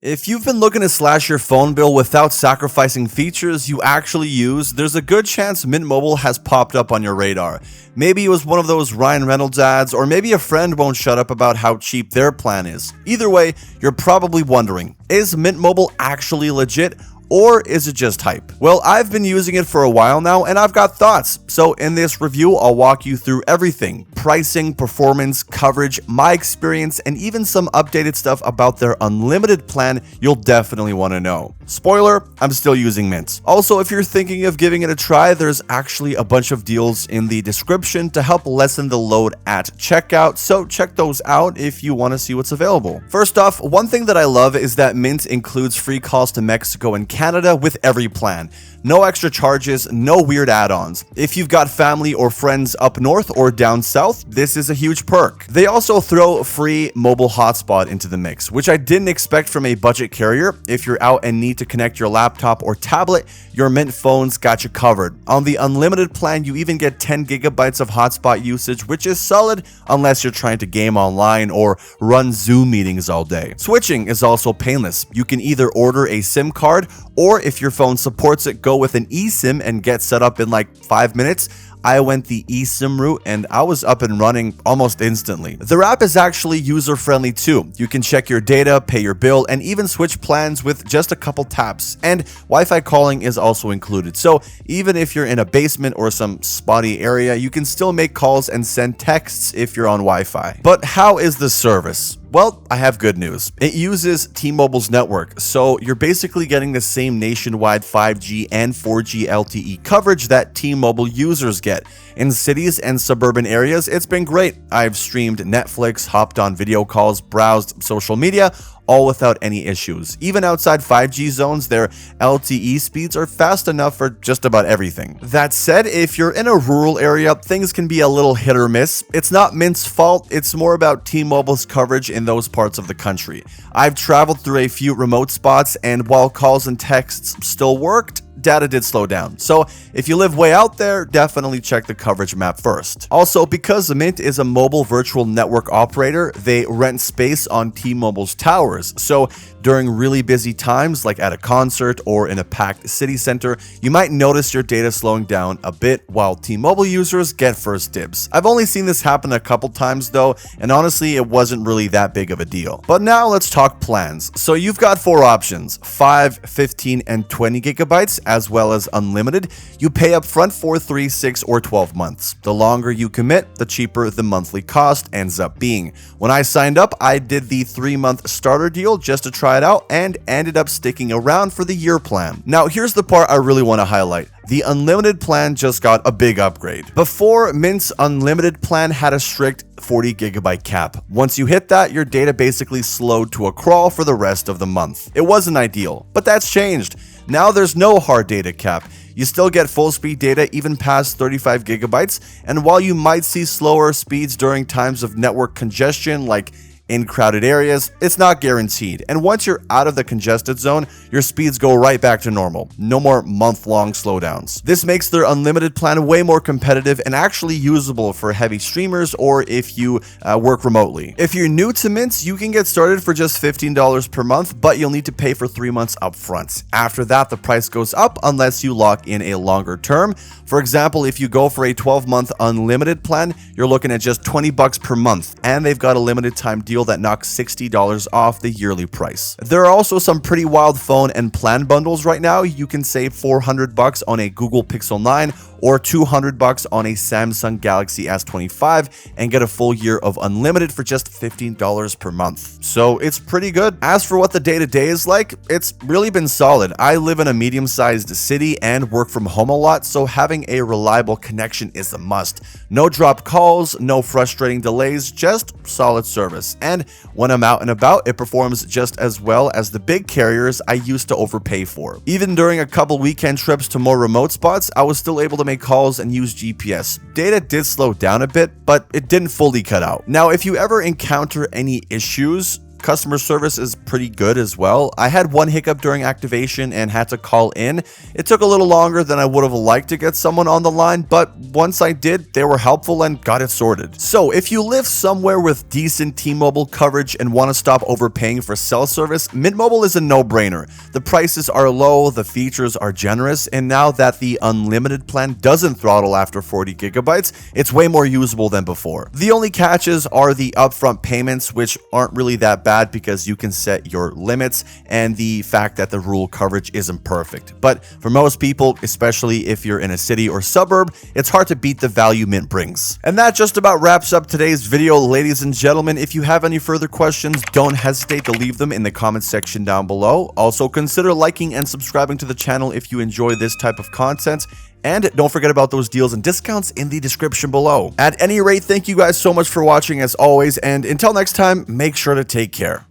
If you've been looking to slash your phone bill without sacrificing features you actually use, there's a good chance Mint Mobile has popped up on your radar. Maybe it was one of those Ryan Reynolds ads, or maybe a friend won't shut up about how cheap their plan is. Either way, you're probably wondering, is Mint Mobile actually legit? Or is it just hype? Well, I've been using it for a while now and I've got thoughts. So in this review, I'll walk you through everything: pricing, performance, coverage, my experience, and even some updated stuff about their unlimited plan you'll definitely want to know. Spoiler, I'm still using Mint. Also, if you're thinking of giving it a try, there's actually a bunch of deals in the description to help lessen the load at checkout, so check those out if you want to see what's available. First off, one thing that I love is that Mint includes free calls to Mexico and Canada with every plan. No extra charges, no weird add-ons. If you've got family or friends up north or down south, this is a huge perk. They also throw free mobile hotspot into the mix, which I didn't expect from a budget carrier. If you're out and need to connect your laptop or tablet, your Mint phone's got you covered. On the unlimited plan, you even get 10 gigabytes of hotspot usage, which is solid unless you're trying to game online or run Zoom meetings all day. Switching is also painless. You can either order a SIM card, or if your phone supports it, go with an eSIM and get set up in like 5 minutes. I went the eSIM route and I was up and running almost instantly. Their app is actually user-friendly too. You can check your data, pay your bill, and even switch plans with just a couple taps. And Wi-Fi calling is also included. So even if you're in a basement or some spotty area, you can still make calls and send texts if you're on Wi-Fi. But how is the service? Well, I have good news. It uses T-Mobile's network, so you're basically getting the same nationwide 5G and 4G LTE coverage that T-Mobile users get. In cities and suburban areas, it's been great. I've streamed Netflix, hopped on video calls, browsed social media, all without any issues. Even outside 5G zones, their LTE speeds are fast enough for just about everything. That said, if you're in a rural area, things can be a little hit or miss. It's not Mint's fault, it's more about T-Mobile's coverage in those parts of the country. I've traveled through a few remote spots, and while calls and texts still worked, data did slow down. So if you live way out there, definitely check the coverage map first. Also, because Mint is a mobile virtual network operator, they rent space on T-Mobile's towers. So during really busy times, like at a concert or in a packed city center, you might notice your data slowing down a bit while T-Mobile users get first dibs. I've only seen this happen a couple times though, and honestly, it wasn't really that big of a deal. But now let's talk plans. So you've got 4 options: 5, 15, and 20 gigabytes, as well as unlimited. You pay up front for 3, 6, or 12 months. The longer you commit, the cheaper the monthly cost ends up being. When I signed up, I did the 3-month starter deal just to try it out and ended up sticking around for the year plan. Now, here's the part I really want to highlight. The unlimited plan just got a big upgrade. Before, Mint's unlimited plan had a strict 40 gigabyte cap. Once you hit that, your data basically slowed to a crawl for the rest of the month. It wasn't ideal, but that's changed. Now there's no hard data cap. You still get full speed data even past 35 gigabytes, and while you might see slower speeds during times of network congestion like in crowded areas, it's not guaranteed. And once you're out of the congested zone, your speeds go right back to normal. No more month-long slowdowns. This makes their unlimited plan way more competitive and actually usable for heavy streamers or if you work remotely. If you're new to Mint, you can get started for just $15 per month, but you'll need to pay for 3 months upfront. After that, the price goes up unless you lock in a longer term. For example, if you go for a 12-month unlimited plan, you're looking at just $20 per month, and they've got a limited time deal that knocks $60 off the yearly price. There are also some pretty wild phone and plan bundles right now. You can save $400 on a Google Pixel 9 or $200 on a Samsung Galaxy S25 and get a full year of unlimited for just $15 per month. So it's pretty good. As for what the day-to-day is like, it's really been solid. I live in a medium-sized city and work from home a lot, so having a reliable connection is a must. No dropped calls, no frustrating delays, just solid service. And when I'm out and about, it performs just as well as the big carriers I used to overpay for. Even during a couple weekend trips to more remote spots, I was still able to make calls and use GPS. Data did slow down a bit, but it didn't fully cut out. Now, if you ever encounter any issues, customer service is pretty good as well. I had one hiccup during activation and had to call in. It took a little longer than I would have liked to get someone on the line, but once I did, they were helpful and got it sorted. So if you live somewhere with decent T-Mobile coverage and want to stop overpaying for cell service, Mint Mobile is a no-brainer. The prices are low, the features are generous, and now that the unlimited plan doesn't throttle after 40 gigabytes, it's way more usable than before. The only catches are the upfront payments, which aren't really that bad because you can set your limits, and the fact that the rural coverage isn't perfect. But for most people, especially if you're in a city or suburb, it's hard to beat the value Mint brings. And that just about wraps up today's video, ladies and gentlemen. If you have any further questions, don't hesitate to leave them in the comment section down below. Also, consider liking and subscribing to the channel if you enjoy this type of content. And don't forget about those deals and discounts in the description below. At any rate, thank you guys so much for watching as always, and until next time, make sure to take care.